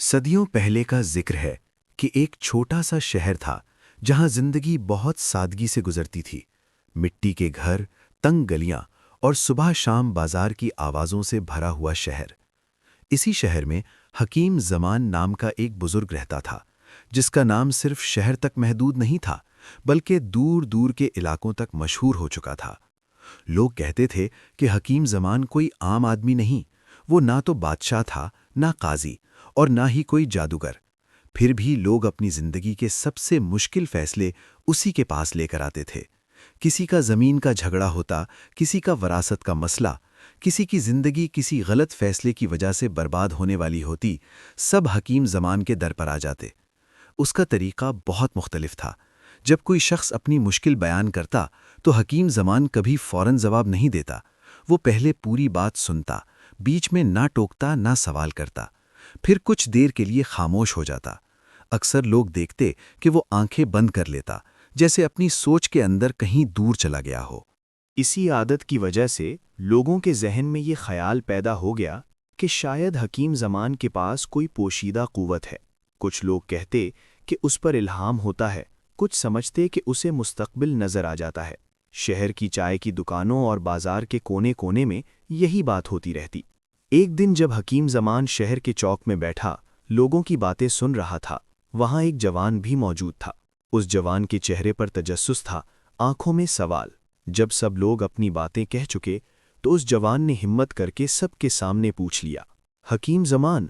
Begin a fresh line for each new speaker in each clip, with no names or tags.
صدیوں پہلے کا ذکر ہے کہ ایک چھوٹا سا شہر تھا جہاں زندگی بہت سادگی سے گزرتی تھی۔ مٹی کے گھر، تنگ گلیاں اور صبح شام بازار کی آوازوں سے بھرا ہوا شہر۔ اسی شہر میں حکیم زمان نام کا ایک بزرگ رہتا تھا، جس کا نام صرف شہر تک محدود نہیں تھا بلکہ دور دور کے علاقوں تک مشہور ہو چکا تھا۔ لوگ کہتے تھے کہ حکیم زمان کوئی عام آدمی نہیں، وہ نہ تو بادشاہ تھا، نہ قاضی اور نہ ہی کوئی جادوگر۔ پھر بھی لوگ اپنی زندگی کے سب سے مشکل فیصلے اسی کے پاس لے کر آتے تھے۔ کسی کا زمین کا جھگڑا ہوتا، کسی کا وراثت کا مسئلہ، کسی کی زندگی کسی غلط فیصلے کی وجہ سے برباد ہونے والی ہوتی، سب حکیم زمان کے در پر آ جاتے۔ اس کا طریقہ بہت مختلف تھا۔ جب کوئی شخص اپنی مشکل بیان کرتا تو حکیم زمان کبھی فوراً جواب نہیں دیتا۔ وہ پہلے پوری بات سنتا، بیچ میں نہ ٹوکتا نہ سوال کرتا، پھر کچھ دیر کے لیے خاموش ہو جاتا۔ اکثر لوگ دیکھتے کہ وہ آنکھیں بند کر لیتا، جیسے اپنی سوچ کے اندر کہیں دور چلا گیا ہو۔
اسی عادت کی وجہ سے لوگوں کے ذہن میں یہ خیال پیدا ہو گیا کہ شاید حکیم زمان کے پاس کوئی پوشیدہ قوت ہے۔ کچھ لوگ کہتے کہ اس پر الہام ہوتا ہے، کچھ سمجھتے کہ اسے مستقبل نظر آ جاتا ہے۔ شہر کی چائے کی دکانوں اور بازار کے کونے کونے میں یہی بات ہوتی رہتی۔ ایک دن جب حکیم زمان شہر کے چوک میں بیٹھا، لوگوں کی باتیں سن رہا تھا، وہاں ایک جوان بھی موجود تھا۔ اس جوان کے چہرے پر تجسس تھا، آنکھوں میں سوال۔ جب سب لوگ اپنی باتیں کہہ چکے تو اس جوان نے ہمت کر کے سب کے سامنے پوچھ لیا، حکیم زمان،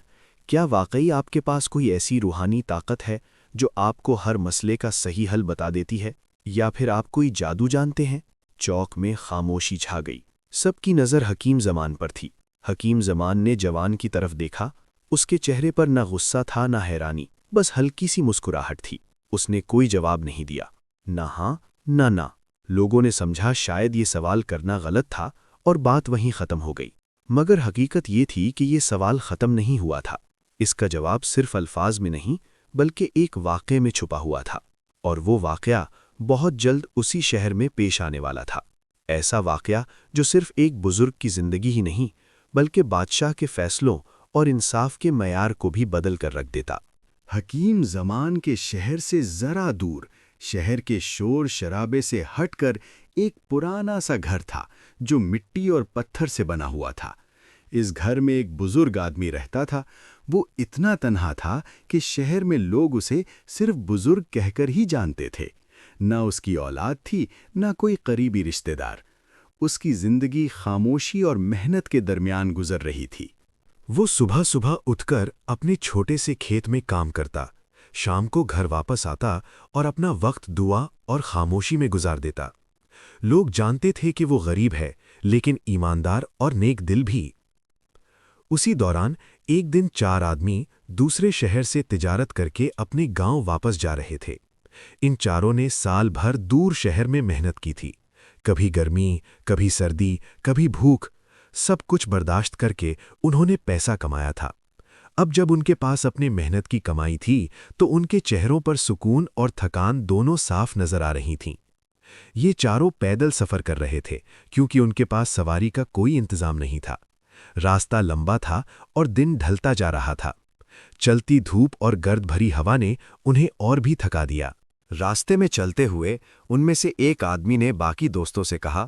کیا واقعی آپ کے پاس کوئی ایسی روحانی طاقت ہے جو آپ کو ہر مسئلے کا صحیح حل بتا دیتی ہے، یا پھر آپ کوئی جادو جانتے ہیں؟ چوک میں خاموشی چھا گئی، سب کی نظر حکیم زمان پر تھی۔ حکیم زمان نے جوان کی طرف دیکھا، اس کے چہرے پر نہ غصہ تھا نہ حیرانی، بس ہلکی سی مسکراہٹ تھی۔ اس نے کوئی جواب نہیں دیا، نہ ہاں نہ۔ لوگوں نے سمجھا شاید یہ سوال کرنا غلط تھا اور بات وہیں ختم ہو گئی۔ مگر حقیقت یہ تھی کہ یہ سوال ختم نہیں ہوا تھا۔ اس کا جواب صرف الفاظ میں نہیں بلکہ ایک واقعے میں چھپا ہوا تھا، اور وہ واقعہ بہت جلد اسی شہر میں پیش آنے والا تھا۔ ایسا واقعہ جو صرف ایک بزرگ کی زندگی ہی نہیں بلکہ بادشاہ کے فیصلوں اور انصاف کے معیار کو بھی بدل کر رکھ دیتا۔
حکیم زمان کے شہر سے ذرا دور، شہر کے شور شرابے سے ہٹ کر ایک پرانا سا گھر تھا جو مٹی اور پتھر سے بنا ہوا تھا۔ اس گھر میں ایک بزرگ آدمی رہتا تھا۔ وہ اتنا تنہا تھا کہ شہر میں لوگ اسے صرف بزرگ کہہ کر ہی جانتے تھے۔ نہ اس کی اولاد تھی، نہ کوئی قریبی رشتہ دار۔ اس کی زندگی خاموشی اور محنت کے درمیان گزر رہی تھی۔ وہ صبح صبح اٹھ کر اپنے چھوٹے سے کھیت میں کام کرتا، شام کو گھر واپس آتا اور اپنا وقت دعا اور خاموشی میں گزار دیتا۔ لوگ جانتے تھے کہ وہ غریب ہے، لیکن ایماندار اور نیک دل بھی۔ اسی دوران ایک دن 4 آدمی دوسرے شہر سے تجارت کر کے اپنے گاؤں واپس جا رہے تھے۔ ان چاروں نے سال بھر دور شہر میں محنت کی تھی، کبھی گرمی، کبھی سردی، کبھی بھوک، سب کچھ برداشت کر کے انہوں نے پیسہ کمایا تھا۔ اب جب ان کے پاس اپنے محنت کی کمائی تھی تو ان کے چہروں پر سکون اور تھکان دونوں صاف نظر آ رہی تھیں۔ یہ چاروں پیدل سفر کر رہے تھے کیونکہ ان کے پاس سواری کا کوئی انتظام نہیں تھا۔ راستہ لمبا تھا اور دن ڈھلتا جا رہا تھا۔ چلتی دھوپ اور گرد بھری ہوا نے انہیں اور بھی تھکا دیا۔
راستے میں چلتے ہوئے ان میں سے ایک آدمی نے باقی دوستوں سے کہا،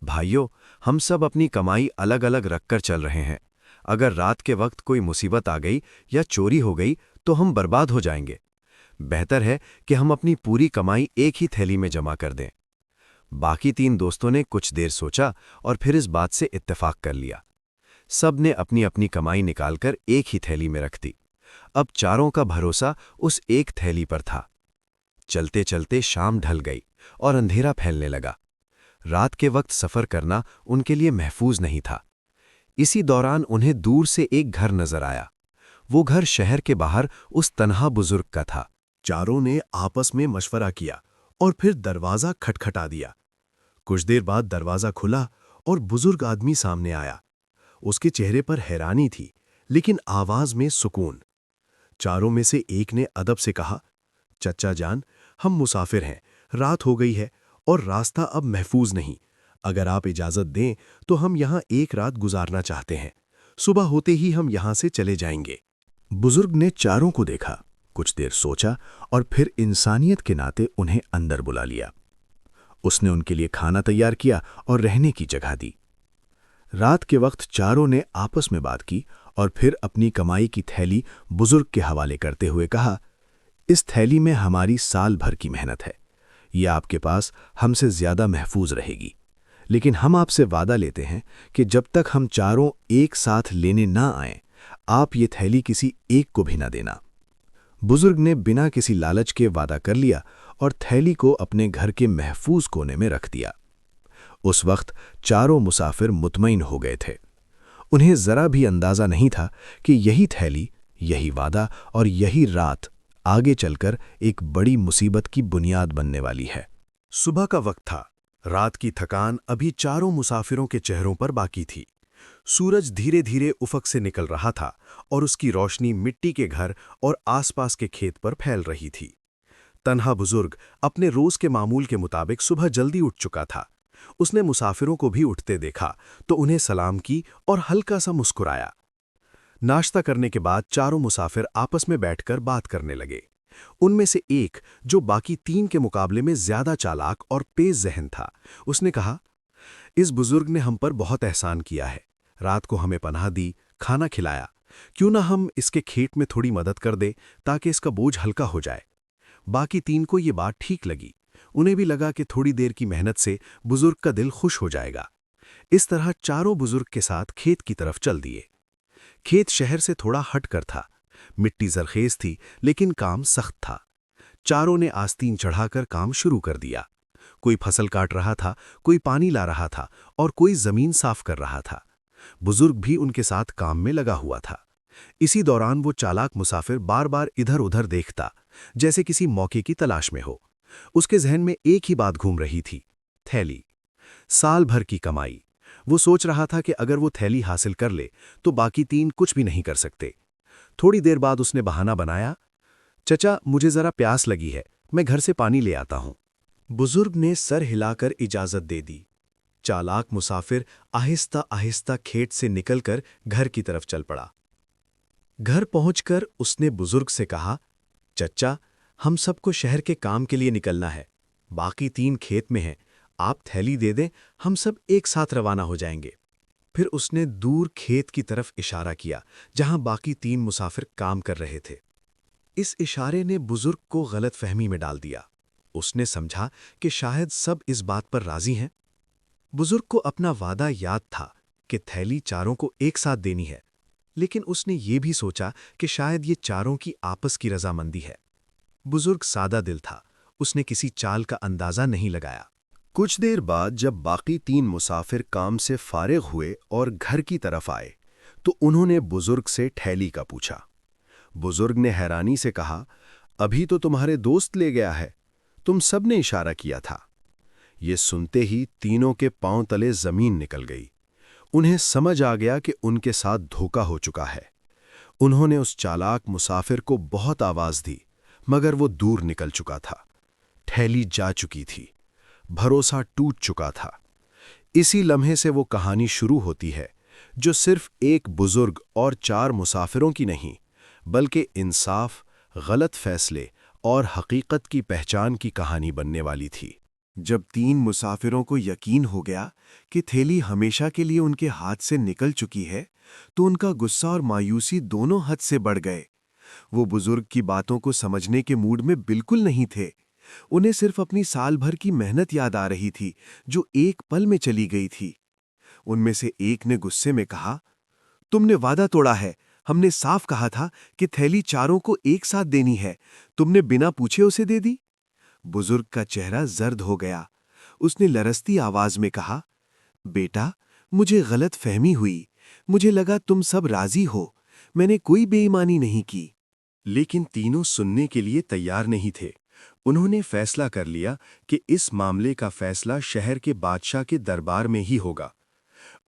بھائیو، ہم سب اپنی کمائی الگ الگ رکھ کر چل رہے ہیں۔ اگر رات کے وقت کوئی مصیبت آ گئی یا چوری ہو گئی تو ہم برباد ہو جائیں گے۔ بہتر ہے کہ ہم اپنی پوری کمائی ایک ہی تھیلی میں جمع کر دیں۔ باقی 3 دوستوں نے کچھ دیر سوچا اور پھر اس بات سے اتفاق کر لیا۔ سب نے اپنی اپنی کمائی نکال کر ایک ہی تھیلی میں رکھ دی۔ اب چاروں کا بھروسہ اس ایک تھیلی پر تھا۔ چلتے چلتے شام ڈھل گئی اور اندھیرا پھیلنے لگا۔ رات کے وقت سفر کرنا ان کے لیے محفوظ نہیں تھا۔ اسی دوران انہیں دور سے ایک گھر نظر آیا۔ وہ گھر شہر کے باہر اس تنہا بزرگ کا تھا۔
چاروں نے آپس میں مشورہ کیا اور پھر دروازہ کھٹکھٹا دیا۔ کچھ دیر بعد دروازہ کھلا اور بزرگ آدمی سامنے آیا۔ اس کے چہرے پر حیرانی تھی لیکن آواز میں سکون۔ چاروں میں سے ایک نے ادب سے کہا، چچا جان، ہم مسافر ہیں، رات ہو گئی ہے اور راستہ اب محفوظ نہیں۔ اگر آپ اجازت دیں تو ہم یہاں ایک رات گزارنا چاہتے ہیں، صبح ہوتے ہی ہم یہاں سے چلے جائیں گے۔
بزرگ نے چاروں کو دیکھا، کچھ دیر سوچا اور پھر انسانیت کے ناطے انہیں اندر بلا لیا۔ اس نے ان کے لیے کھانا تیار کیا اور رہنے کی جگہ دی۔ رات کے وقت چاروں نے آپس میں بات کی اور پھر اپنی کمائی کی تھیلی بزرگ کے حوالے کرتے ہوئے کہا، اس تھیلی میں ہماری سال بھر کی محنت ہے، یہ آپ کے پاس ہم سے زیادہ محفوظ رہے گی، لیکن ہم آپ سے وعدہ لیتے ہیں کہ جب تک ہم چاروں ایک ساتھ لینے نہ آئیں، آپ یہ تھیلی کسی ایک کو بھی نہ دینا۔ بزرگ نے بنا کسی لالچ کے وعدہ کر لیا اور تھیلی کو اپنے گھر کے محفوظ کونے میں رکھ دیا۔ اس وقت چاروں مسافر مطمئن ہو گئے تھے۔ انہیں ذرا بھی اندازہ نہیں تھا کہ یہی تھیلی، یہی وعدہ اور یہی رات آگے چل کر ایک بڑی مصیبت کی بنیاد بننے والی ہے۔
صبح کا وقت تھا، رات کی تھکان ابھی چاروں مسافروں کے چہروں پر باقی تھی۔ سورج دھیرے دھیرے افق سے نکل رہا تھا اور اس کی روشنی مٹی کے گھر اور آس پاس کے کھیت پر پھیل رہی تھی۔ تنہا بزرگ اپنے روز کے معمول کے مطابق صبح جلدی اٹھ چکا تھا۔ اس نے مسافروں کو بھی اٹھتے دیکھا تو انہیں سلام کی اور ہلکا سا مسکرایا۔ ناشتہ کرنے کے بعد چاروں مسافر آپس میں بیٹھ کر بات کرنے لگے۔ ان میں سے ایک، جو باقی تین کے مقابلے میں زیادہ چالاک اور تیز ذہن تھا، اس نے کہا، اس بزرگ نے ہم پر بہت احسان کیا ہے، رات کو ہمیں پناہ دی، کھانا کھلایا، کیوں نہ ہم اس کے کھیت میں تھوڑی مدد کر دیں تاکہ اس کا بوجھ ہلکا ہو جائے۔ باقی تین کو یہ بات ٹھیک لگی، انہیں بھی لگا کہ تھوڑی دیر کی محنت سے بزرگ کا دل خوش ہو جائے گا۔ اس طرح چاروں بزرگ کے ساتھ کھیت کی طرف چل دیے۔ کھیت شہر سے تھوڑا ہٹ کر تھا، مٹی زرخیز تھی لیکن کام سخت تھا۔ چاروں نے آستین چڑھا کر کام شروع کر دیا۔ کوئی فصل کاٹ رہا تھا، کوئی پانی لا رہا تھا اور کوئی زمین صاف کر رہا تھا۔ بزرگ بھی ان کے ساتھ کام میں لگا ہوا تھا۔ اسی دوران وہ چالاک مسافر بار بار ادھر ادھر دیکھتا، جیسے کسی موقع کی تلاش میں ہو۔ اس کے ذہن میں ایک ہی بات گھوم رہی تھی، تھیلی، سال بھر کی کمائی۔ وہ سوچ رہا تھا کہ اگر وہ تھیلی حاصل کر لے تو باقی تین کچھ بھی نہیں کر سکتے۔ تھوڑی دیر بعد اس نے بہانہ بنایا، چچا مجھے ذرا پیاس لگی ہے، میں گھر سے پانی لے آتا ہوں۔
بزرگ نے سر ہلا کر اجازت دے دی۔ چالاک مسافر آہستہ آہستہ کھیت سے نکل کر گھر کی طرف چل پڑا۔ گھر پہنچ کر اس نے بزرگ سے کہا، چچا ہم سب کو شہر کے کام کے لیے نکلنا ہے، باقی تین کھیت میں ہیں، آپ تھیلی دے دیں، ہم سب ایک ساتھ روانہ ہو جائیں گے۔ پھر اس نے دور کھیت کی طرف اشارہ کیا جہاں باقی تین مسافر کام کر رہے تھے۔ اس اشارے نے بزرگ کو غلط فہمی میں ڈال دیا۔ اس نے سمجھا کہ شاید سب اس بات پر راضی ہیں۔ بزرگ کو اپنا وعدہ یاد تھا کہ تھیلی چاروں کو ایک ساتھ دینی ہے، لیکن اس نے یہ بھی سوچا کہ شاید یہ چاروں کی آپس کی رضامندی ہے۔ بزرگ سادہ دل تھا، اس نے کسی چال کا اندازہ نہیں لگایا۔
کچھ دیر بعد جب باقی تین مسافر کام سے فارغ ہوئے اور گھر کی طرف آئے تو انہوں نے بزرگ سے تھیلی کا پوچھا۔ بزرگ نے حیرانی سے کہا، ابھی تو تمہارے دوست لے گیا ہے، تم سب نے اشارہ کیا تھا۔ یہ سنتے ہی تینوں کے پاؤں تلے زمین نکل گئی۔ انہیں سمجھ آ گیا کہ ان کے ساتھ دھوکا ہو چکا ہے۔ انہوں نے اس چالاک مسافر کو بہت آواز دی، مگر وہ دور نکل چکا تھا۔ تھیلی جا چکی تھی، بھروسہ ٹوٹ چکا تھا۔ اسی لمحے سے وہ کہانی شروع ہوتی ہے جو صرف ایک بزرگ اور چار مسافروں کی نہیں، بلکہ انصاف، غلط فیصلے اور حقیقت کی پہچان کی کہانی بننے والی تھی۔
جب تین مسافروں کو یقین ہو گیا کہ تھیلی ہمیشہ کے لیے ان کے ہاتھ سے نکل چکی ہے تو ان کا غصہ اور مایوسی دونوں حد سے بڑھ گئے۔ وہ بزرگ کی باتوں کو سمجھنے کے موڈ میں بالکل نہیں تھے۔ انہیں صرف اپنی سال بھر کی محنت یاد آ رہی تھی جو ایک پل میں چلی گئی تھی۔ ان میں سے ایک نے غصے میں کہا، تم نے وعدہ توڑا ہے، ہم نے صاف کہا تھا کہ تھیلی چاروں کو ایک ساتھ دینی ہے، تم نے بنا پوچھے اسے دے دی۔ بزرگ کا چہرہ زرد ہو گیا۔ اس نے لرزتی آواز میں کہا، بیٹا مجھے غلط فہمی ہوئی، مجھے لگا تم سب راضی ہو، میں نے کوئی بے ایمانی نہیں کی۔
لیکن تینوں سننے کے لیے تیار نہیں تھے۔ انہوں نے فیصلہ کر لیا کہ اس معاملے کا فیصلہ شہر کے بادشاہ کے دربار میں ہی ہوگا۔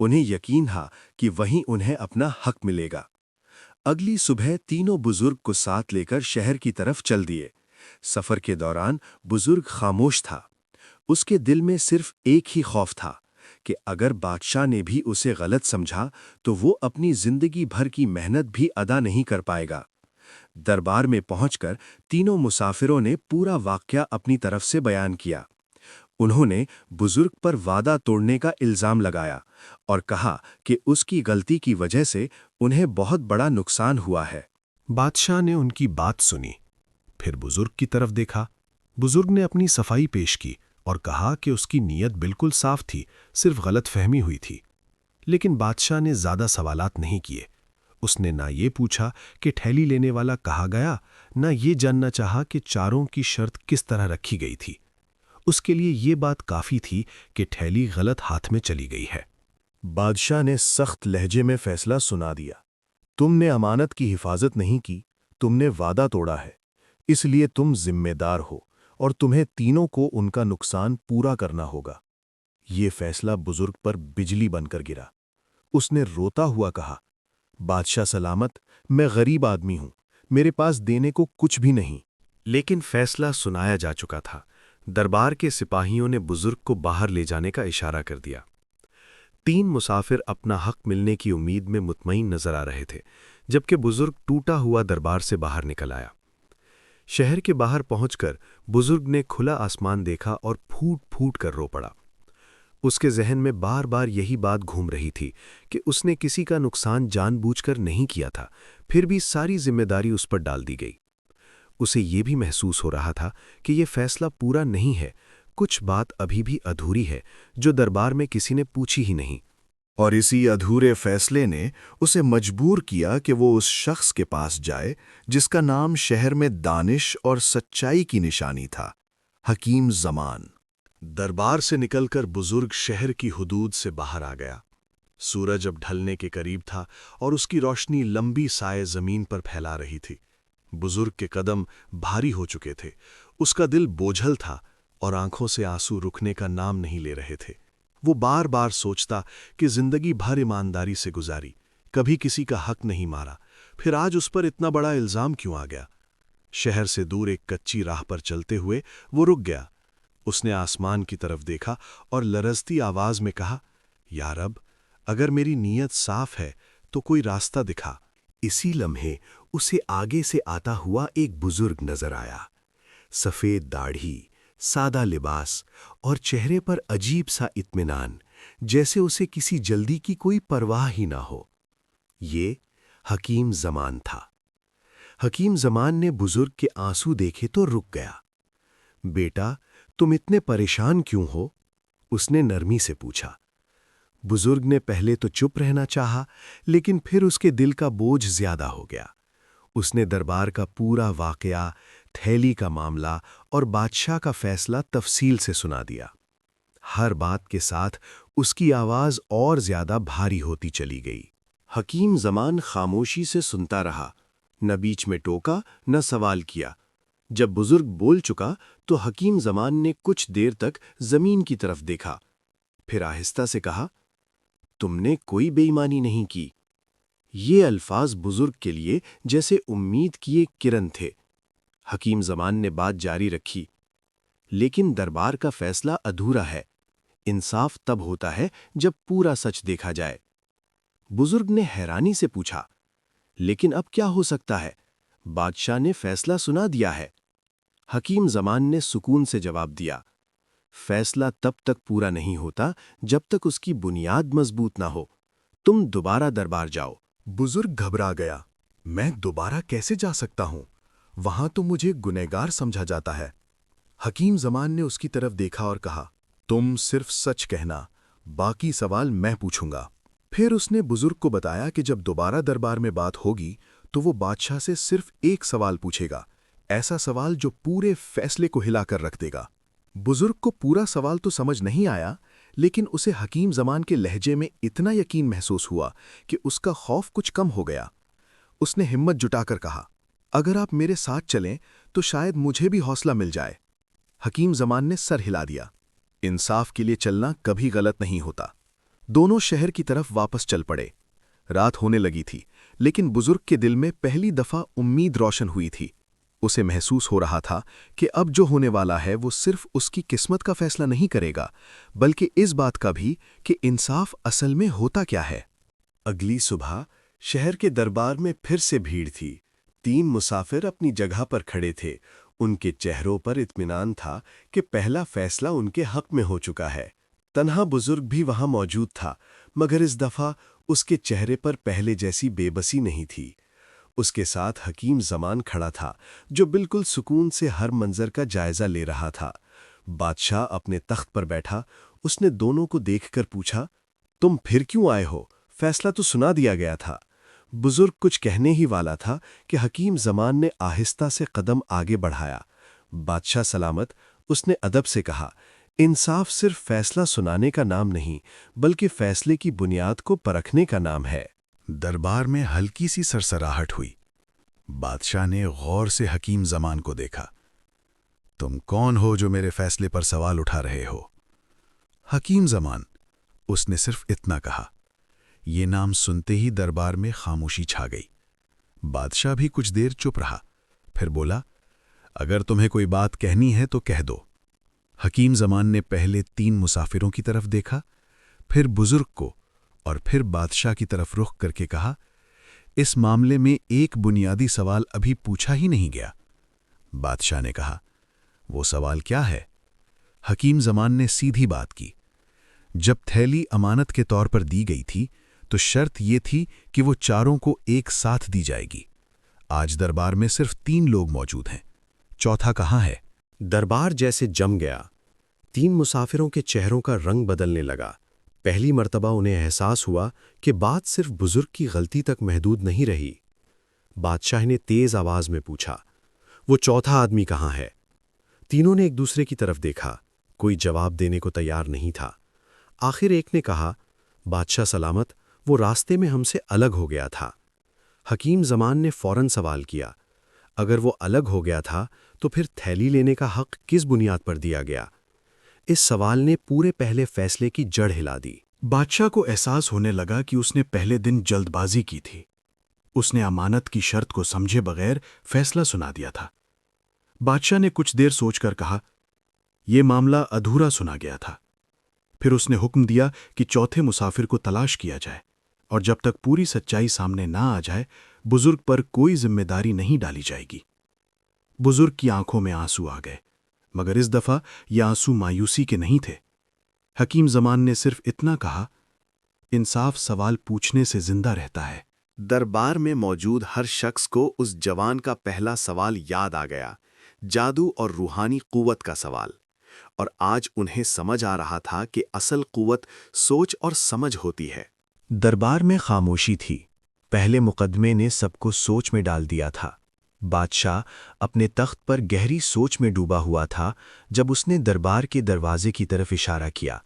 انہیں یقین تھا کہ وہیں انہیں اپنا حق ملے گا۔ اگلی صبح تینوں بزرگ کو ساتھ لے کر شہر کی طرف چل دیے۔ سفر کے دوران بزرگ خاموش تھا۔ اس کے دل میں صرف ایک ہی خوف تھا کہ اگر بادشاہ نے بھی اسے غلط سمجھا تو وہ اپنی زندگی بھر کی محنت بھی ادا نہیں کر پائے گا۔
دربار میں پہنچ کر تینوں مسافروں نے پورا واقعہ اپنی طرف سے بیان کیا۔ انہوں نے بزرگ پر وعدہ توڑنے کا الزام لگایا اور کہا کہ اس کی غلطی کی وجہ سے انہیں بہت بڑا نقصان ہوا ہے۔
بادشاہ نے ان کی بات سنی، پھر بزرگ کی طرف دیکھا۔ بزرگ نے اپنی صفائی پیش کی اور کہا کہ اس کی نیت بالکل صاف تھی، صرف غلط فہمی ہوئی تھی۔ لیکن بادشاہ نے زیادہ سوالات نہیں کیے۔ اس نے نہ یہ پوچھا کہ ٹھیلی لینے والا کہاں گیا، نہ یہ جاننا چاہا کہ چاروں کی شرط کس طرح رکھی گئی تھی۔ اس کے لیے یہ بات کافی تھی کہ ٹھیلی غلط ہاتھ میں چلی گئی ہے۔
بادشاہ نے سخت لہجے میں فیصلہ سنا دیا۔ تم نے امانت کی حفاظت نہیں کی، تم نے وعدہ توڑا ہے، اس لیے تم ذمہ دار ہو اور تمہیں تینوں کو ان کا نقصان پورا کرنا ہوگا۔ یہ فیصلہ بزرگ پر بجلی بن کر گرا۔ اس نے روتا ہوا کہا، بادشاہ سلامت، میں غریب آدمی ہوں، میرے پاس دینے کو کچھ بھی نہیں۔
لیکن فیصلہ سنایا جا چکا تھا۔ دربار کے سپاہیوں نے بزرگ کو باہر لے جانے کا اشارہ کر دیا۔ تین مسافر اپنا حق ملنے کی امید میں مطمئن نظر آ رہے تھے، جبکہ بزرگ ٹوٹا ہوا دربار سے باہر نکل آیا۔ شہر کے باہر پہنچ کر بزرگ نے کھلا آسمان دیکھا اور پھوٹ پھوٹ کر رو پڑا۔ اس کے ذہن میں بار بار یہی بات گھوم رہی تھی کہ اس نے کسی کا نقصان جان بوجھ کر نہیں کیا تھا، پھر بھی ساری ذمہ داری اس پر ڈال دی گئی۔ اسے یہ بھی محسوس ہو رہا تھا کہ یہ فیصلہ پورا نہیں ہے، کچھ بات ابھی بھی ادھوری ہے جو دربار میں کسی نے پوچھی ہی نہیں۔
اور اسی ادھورے فیصلے نے اسے مجبور کیا کہ وہ اس شخص کے پاس جائے جس کا نام شہر میں دانش اور سچائی کی نشانی تھا، حکیم زمان۔ دربار سے نکل کر بزرگ شہر کی حدود سے باہر آ گیا۔ سورج اب ڈھلنے کے قریب تھا اور اس کی روشنی لمبی سائے زمین پر پھیلا رہی تھی۔ بزرگ کے قدم بھاری ہو چکے تھے، اس کا دل بوجھل تھا اور آنکھوں سے آنسو رکنے کا نام نہیں لے رہے تھے۔ وہ بار بار سوچتا کہ زندگی بھر ایمانداری سے گزاری، کبھی کسی کا حق نہیں مارا، پھر آج اس پر اتنا بڑا الزام کیوں آ گیا؟ شہر سے دور ایک کچی راہ پر چلتے ہوئے وہ رک گیا۔ اس نے آسمان کی طرف دیکھا اور لرزتی آواز میں کہا، یا رب، اگر میری نیت صاف ہے تو کوئی راستہ دکھا۔
اسی لمحے اسے آگے سے آتا ہوا ایک بزرگ نظر آیا۔ سفید داڑھی، سادہ لباس اور چہرے پر عجیب سا اطمینان، جیسے اسے کسی جلدی کی کوئی پرواہ ہی نہ ہو۔ یہ حکیم زمان تھا۔ حکیم زمان نے بزرگ کے آنسو دیکھے تو رک گیا۔ بیٹا، تم اتنے پریشان کیوں ہو؟ اس نے نرمی سے پوچھا۔ بزرگ نے پہلے تو چپ رہنا چاہا، لیکن پھر اس کے دل کا بوجھ زیادہ ہو گیا۔ اس نے دربار کا پورا واقعہ، تھیلی کا معاملہ اور بادشاہ کا فیصلہ تفصیل سے سنا دیا۔ ہر بات کے ساتھ اس کی آواز اور زیادہ بھاری ہوتی چلی گئی۔
حکیم زمان خاموشی سے سنتا رہا، نہ بیچ میں ٹوکا نہ سوال کیا۔ جب بزرگ بول چکا تو حکیم زمان نے کچھ دیر تک زمین کی طرف دیکھا، پھر آہستہ سے کہا، تم نے کوئی بے ایمانی نہیں کی۔ یہ الفاظ بزرگ کے لیے جیسے امید کی ایک کرن تھے۔ حکیم زمان نے بات جاری رکھی، لیکن دربار کا فیصلہ ادھورا ہے۔ انصاف تب ہوتا ہے جب پورا سچ دیکھا جائے۔ بزرگ نے حیرانی سے پوچھا، لیکن اب کیا ہو سکتا ہے؟ بادشاہ نے فیصلہ سنا دیا ہے۔ حکیم زمان نے سکون سے جواب دیا، فیصلہ تب تک پورا نہیں ہوتا جب تک اس کی بنیاد مضبوط نہ ہو۔ تم دوبارہ دربار جاؤ۔
بزرگ گھبرا گیا۔ میں دوبارہ کیسے جا سکتا ہوں؟ وہاں تو مجھے گنہگار سمجھا جاتا ہے۔ حکیم زمان نے اس کی طرف دیکھا اور کہا، تم صرف سچ کہنا، باقی سوال میں پوچھوں گا۔ پھر اس نے بزرگ کو بتایا کہ جب دوبارہ دربار میں بات ہوگی تو وہ بادشاہ سے صرف ایک سوال پوچھے گا، ایسا سوال جو پورے فیصلے کو ہلا کر رکھ دے گا۔ بزرگ کو پورا سوال تو سمجھ نہیں آیا، لیکن اسے حکیم زمان کے لہجے میں اتنا یقین محسوس ہوا کہ اس کا خوف کچھ کم ہو گیا۔ اس نے ہمت جٹا کر کہا، اگر آپ میرے ساتھ چلیں تو شاید مجھے بھی حوصلہ مل جائے۔ حکیم زمان نے سر ہلا دیا۔ انصاف کے لیے چلنا کبھی غلط نہیں ہوتا۔ دونوں شہر کی طرف واپس چل پڑے۔ رات ہونے لگی تھی، لیکن بزرگ کے دل میں پہلی دفعہ امید روشن ہوئی تھی۔ اسے محسوس ہو رہا تھا کہ اب جو ہونے والا ہے وہ صرف اس کی قسمت کا فیصلہ نہیں کرے گا، بلکہ اس بات کا بھی کہ انصاف اصل میں ہوتا کیا ہے۔
اگلی صبح شہر کے دربار میں پھر سے بھیڑ تھی۔
3 مسافر اپنی جگہ پر کھڑے تھے۔ ان کے چہروں پر اطمینان تھا کہ پہلا فیصلہ ان کے حق میں ہو چکا ہے۔ تنہا بزرگ بھی وہاں موجود تھا، مگر اس دفعہ اس کے چہرے پر پہلے جیسی بے بسی نہیں تھی۔ اس کے ساتھ حکیم زمان کھڑا تھا، جو بالکل سکون سے ہر منظر کا جائزہ لے رہا تھا۔ بادشاہ اپنے تخت پر بیٹھا، اس نے دونوں کو دیکھ کر پوچھا، تم پھر کیوں آئے ہو؟ فیصلہ تو سنا دیا گیا تھا۔ بزرگ کچھ کہنے ہی والا تھا کہ حکیم زمان نے آہستہ سے قدم آگے بڑھایا۔ بادشاہ سلامت، اس نے ادب سے کہا، انصاف صرف فیصلہ سنانے کا نام نہیں، بلکہ فیصلے کی بنیاد کو پرکھنے کا نام ہے۔
دربار میں ہلکی سی سرسراہٹ ہوئی۔ بادشاہ نے غور سے حکیم زمان کو دیکھا۔ تم کون ہو جو میرے فیصلے پر سوال اٹھا رہے ہو؟ حکیم زمان، اس نے صرف اتنا کہا۔ یہ نام سنتے ہی دربار میں خاموشی چھا گئی۔ بادشاہ بھی کچھ دیر چپ رہا، پھر بولا، اگر تمہیں کوئی بات کہنی ہے تو کہہ دو۔ حکیم زمان نے پہلے 3 مسافروں کی طرف دیکھا، پھر بزرگ کو، اور پھر بادشاہ کی طرف رخ کر کے کہا، اس معاملے میں ایک بنیادی سوال ابھی پوچھا ہی نہیں گیا۔ بادشاہ نے کہا، وہ سوال کیا ہے؟ حکیم زمان نے سیدھی بات کی، جب تھیلی امانت کے طور پر دی گئی تھی تو شرط یہ تھی کہ وہ چاروں کو ایک ساتھ دی جائے گی۔ آج دربار میں صرف 3 لوگ موجود ہیں، چوتھا کہاں ہے؟
دربار جیسے جم گیا۔ 3 مسافروں کے چہروں کا رنگ بدلنے لگا۔ پہلی مرتبہ انہیں احساس ہوا کہ بات صرف بزرگ کی غلطی تک محدود نہیں رہی۔ بادشاہ نے تیز آواز میں پوچھا، وہ چوتھا آدمی کہاں ہے؟ تینوں نے ایک دوسرے کی طرف دیکھا، کوئی جواب دینے کو تیار نہیں تھا۔ آخر ایک نے کہا، بادشاہ سلامت، وہ راستے میں ہم سے الگ ہو گیا تھا۔ حکیم زمان نے فوراً سوال کیا، اگر وہ الگ ہو گیا تھا تو پھر تھیلی لینے کا حق کس بنیاد پر دیا گیا؟ اس سوال نے پورے پہلے فیصلے کی جڑ ہلا دی۔
بادشاہ کو احساس ہونے لگا کہ اس نے پہلے دن جلد بازی کی تھی۔ اس نے امانت کی شرط کو سمجھے بغیر فیصلہ سنا دیا تھا۔ بادشاہ نے کچھ دیر سوچ کر کہا، یہ معاملہ ادھورا سنا گیا تھا۔ پھر اس نے حکم دیا کہ چوتھے مسافر کو تلاش کیا جائے، اور جب تک پوری سچائی سامنے نہ آ جائے بزرگ پر کوئی ذمہ داری نہیں ڈالی جائے گی۔ بزرگ کی آنکھوں میں آنسو آ گئے، مگر اس دفعہ یہ آنسو مایوسی کے نہیں تھے۔ حکیم زمان نے صرف اتنا کہا، انصاف سوال پوچھنے سے زندہ رہتا ہے۔
دربار میں موجود ہر شخص کو اس جوان کا پہلا سوال یاد آ گیا، جادو اور روحانی قوت کا سوال، اور آج انہیں سمجھ آ رہا تھا کہ اصل قوت سوچ اور سمجھ ہوتی ہے۔
دربار میں خاموشی تھی۔ پہلے مقدمے نے سب کو سوچ میں ڈال دیا تھا۔ بادشاہ اپنے تخت پر گہری سوچ میں ڈوبا ہوا تھا جب اس نے دربار کے دروازے کی طرف اشارہ کیا۔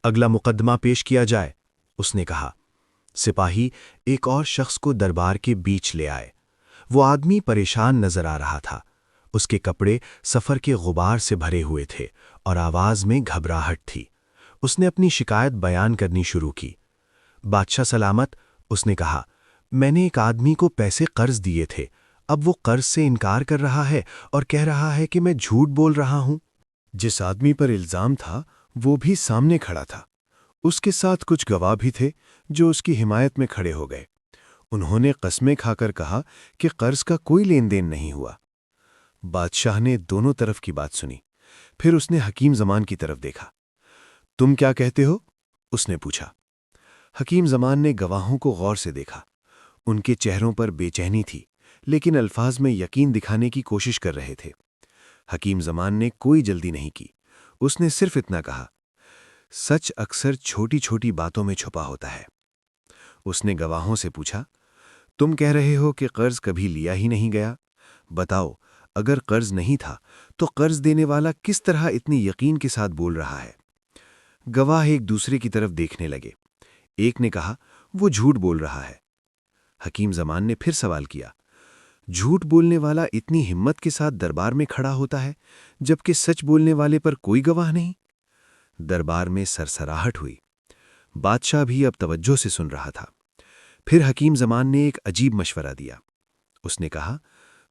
اگلا مقدمہ پیش کیا جائے، اس نے کہا۔ سپاہی ایک اور شخص کو دربار کے بیچ لے آئے۔ وہ آدمی پریشان نظر آ رہا تھا۔ اس کے کپڑے سفر کے غبار سے بھرے ہوئے تھے اور آواز میں گھبراہٹ تھی۔ اس نے اپنی شکایت بیان کرنی شروع کی۔ بادشاہ سلامت، اس نے کہا، میں نے ایک آدمی کو پیسے قرض دیے تھے، اب وہ قرض سے انکار کر رہا ہے اور کہہ رہا ہے کہ میں جھوٹ بول رہا ہوں۔ جس آدمی پر الزام تھا وہ بھی سامنے کھڑا تھا۔ اس کے ساتھ کچھ گواہ بھی تھے جو اس کی حمایت میں کھڑے ہو گئے۔ انہوں نے قسمیں کھا کر کہا کہ قرض کا کوئی لین دین نہیں ہوا۔ بادشاہ نے دونوں طرف کی بات سنی، پھر اس نے حکیم زمان کی طرف دیکھا۔ تم کیا کہتے ہو؟ اس نے پوچھا۔ حکیم زمان نے گواہوں کو غور سے دیکھا۔ ان کے چہروں پر بے چینی تھی، لیکن الفاظ میں یقین دکھانے کی کوشش کر رہے تھے۔ حکیم زمان نے کوئی جلدی نہیں کی۔ اس نے صرف اتنا کہا، سچ اکثر چھوٹی چھوٹی باتوں میں چھپا ہوتا ہے۔ اس نے گواہوں سے پوچھا، تم کہہ رہے ہو کہ قرض کبھی لیا ہی نہیں گیا؟ بتاؤ، اگر قرض نہیں تھا تو قرض دینے والا کس طرح اتنی یقین کے ساتھ بول رہا ہے؟ گواہ ایک دوسرے کی طرف دیکھنے لگے۔ ایک نے کہا، وہ جھوٹ بول رہا ہے۔ حکیم زمان نے پھر سوال کیا، جھوٹ بولنے والا اتنی ہمت کے ساتھ دربار میں کھڑا ہوتا ہے جبکہ سچ بولنے والے پر کوئی گواہ نہیں؟ دربار میں سرسراہٹ ہوئی۔ بادشاہ بھی اب توجہ سے سن رہا تھا۔ پھر حکیم زمان نے ایک عجیب مشورہ دیا۔ اس نے کہا،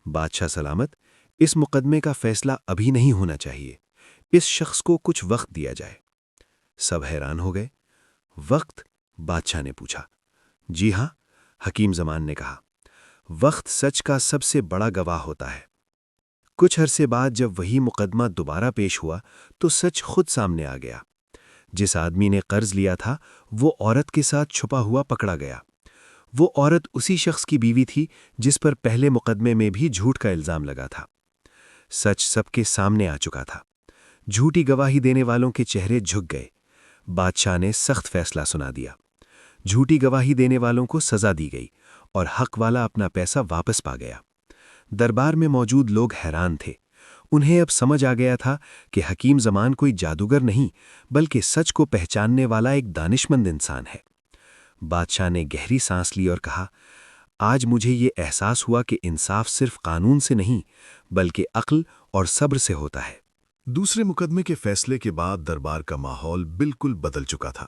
بادشاہ سلامت، اس مقدمے کا فیصلہ ابھی نہیں ہونا چاہیے۔ اس شخص کو کچھ وقت دیا جائے۔ سب حیران ہو گئے۔ وقت؟ بادشاہ نے پوچھا۔ جی ہاں، حکیم زمان نے کہا۔
وقت سچ کا سب سے بڑا گواہ ہوتا ہے۔ کچھ عرصے بعد جب وہی مقدمہ دوبارہ پیش ہوا تو سچ خود سامنے آ گیا۔ جس آدمی نے قرض لیا تھا وہ عورت کے ساتھ چھپا ہوا پکڑا گیا۔ وہ عورت اسی شخص کی بیوی تھی جس پر پہلے مقدمے میں بھی جھوٹ کا الزام لگا تھا۔ سچ سب کے سامنے آ چکا تھا۔ جھوٹی گواہی دینے والوں کے چہرے جھک گئے۔ بادشاہ نے سخت فیصلہ سنا دیا۔ جھوٹی گواہی دینے والوں کو سزا دی گئی اور حق والا اپنا پیسہ واپس پا گیا۔ دربار میں موجود لوگ حیران تھے۔ انہیں اب سمجھ آ گیا تھا کہ حکیم زمان کوئی جادوگر نہیں بلکہ سچ کو پہچاننے والا ایک دانشمند انسان ہے۔ بادشاہ نے گہری سانس لی اور کہا، آج مجھے یہ احساس ہوا کہ انصاف صرف قانون سے نہیں بلکہ عقل اور صبر سے ہوتا ہے۔
دوسرے مقدمے کے فیصلے کے بعد دربار کا ماحول بالکل بدل چکا تھا۔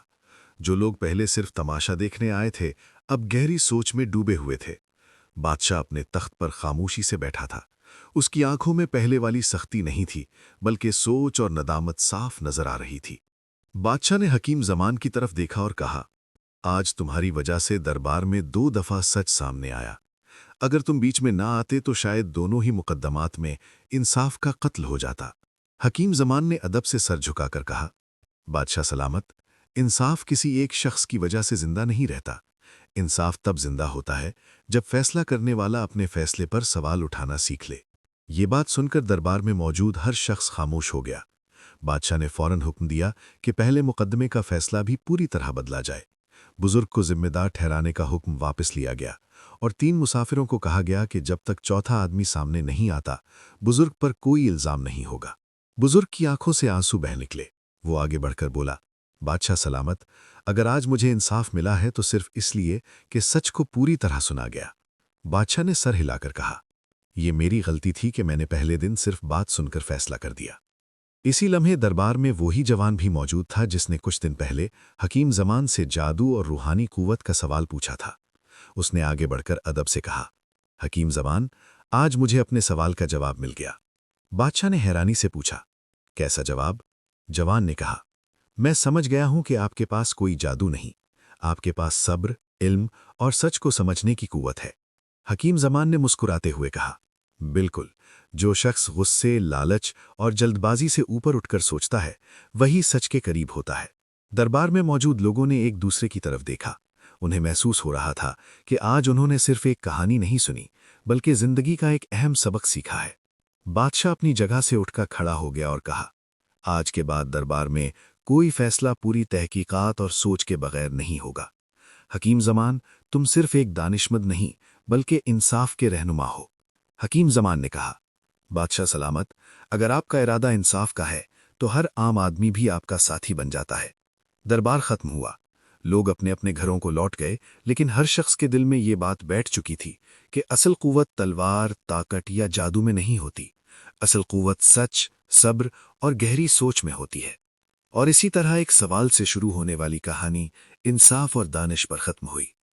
جو لوگ پہلے صرف تماشا دیکھنے آئے تھے اب گہری سوچ میں ڈوبے ہوئے تھے۔ بادشاہ اپنے تخت پر خاموشی سے بیٹھا تھا۔ اس کی آنکھوں میں پہلے والی سختی نہیں تھی بلکہ سوچ اور ندامت صاف نظر آ رہی تھی۔ بادشاہ نے حکیم زمان کی طرف دیکھا اور کہا، آج تمہاری وجہ سے دربار میں 2 دفعہ سچ سامنے آیا۔ اگر تم بیچ میں نہ آتے تو شاید دونوں ہی مقدمات میں انصاف کا قتل ہو جاتا۔ حکیم زمان نے ادب سے سر جھکا کر کہا، بادشاہ سلامت، انصاف کسی ایک شخص کی وجہ سے زندہ نہیں رہتا۔ انصاف تب زندہ ہوتا ہے جب فیصلہ کرنے والا اپنے فیصلے پر سوال اٹھانا سیکھ لے۔ یہ بات سن کر دربار میں موجود ہر شخص خاموش ہو گیا۔ بادشاہ نے فوراً حکم دیا کہ پہلے مقدمے کا فیصلہ بھی پوری طرح بدلا جائے۔ بزرگ کو ذمہ دار ٹھہرانے کا حکم واپس لیا گیا اور 3 مسافروں کو کہا گیا کہ جب تک چوتھا آدمی سامنے نہیں آتا بزرگ پر کوئی الزام نہیں ہوگا۔ بزرگ کی آنکھوں سے آنسو بہہ نکلے۔ وہ آگے بڑھ کر بولا، بادشاہ سلامت، اگر آج مجھے انصاف ملا ہے تو صرف اس لیے کہ سچ کو پوری طرح سنا گیا۔ بادشاہ نے سر ہلا کر کہا، یہ میری غلطی تھی کہ میں نے پہلے دن صرف بات سن کر فیصلہ کر دیا۔ اسی لمحے دربار میں وہی جوان بھی موجود تھا جس نے کچھ دن پہلے حکیم زمان سے جادو اور روحانی قوت کا سوال پوچھا تھا۔ اس نے آگے بڑھ کر ادب سے کہا، حکیم زمان، آج مجھے اپنے سوال کا جواب مل گیا۔ بادشاہ نے حیرانی سے پوچھا، کیسا جواب؟ جوان نے کہا، میں سمجھ گیا ہوں کہ آپ کے پاس کوئی جادو نہیں، آپ کے پاس صبر، علم اور سچ کو سمجھنے کی قوت ہے۔ حکیم زمان نے مسکراتے ہوئے کہا، بالکل، جو شخص غصے، لالچ اور جلد بازی سے اوپر اٹھ کر سوچتا ہے وہی سچ کے قریب ہوتا ہے۔ دربار میں موجود لوگوں نے ایک دوسرے کی طرف دیکھا۔ انہیں محسوس ہو رہا تھا کہ آج انہوں نے صرف ایک کہانی نہیں سنی بلکہ زندگی کا ایک اہم سبق سیکھا ہے۔ بادشاہ اپنی جگہ سے اٹھ کر کھڑا ہو گیا اور کہا، آج کے بعد دربار میں کوئی فیصلہ پوری تحقیقات اور سوچ کے بغیر نہیں ہوگا۔ حکیم زمان، تم صرف ایک دانشمند نہیں بلکہ انصاف کے رہنما ہو۔ حکیم زمان نے کہا، بادشاہ سلامت، اگر آپ کا ارادہ انصاف کا ہے تو ہر عام آدمی بھی آپ کا ساتھی بن جاتا ہے۔ دربار ختم ہوا۔ لوگ اپنے اپنے گھروں کو لوٹ گئے لیکن ہر شخص کے دل میں یہ بات بیٹھ چکی تھی کہ اصل قوت تلوار، طاقت یا جادو میں نہیں ہوتی۔ اصل قوت سچ، صبر اور گہری سوچ میں ہوتی ہے۔ اور اسی طرح ایک سوال سے شروع ہونے والی کہانی انصاف اور دانش پر ختم ہوئی۔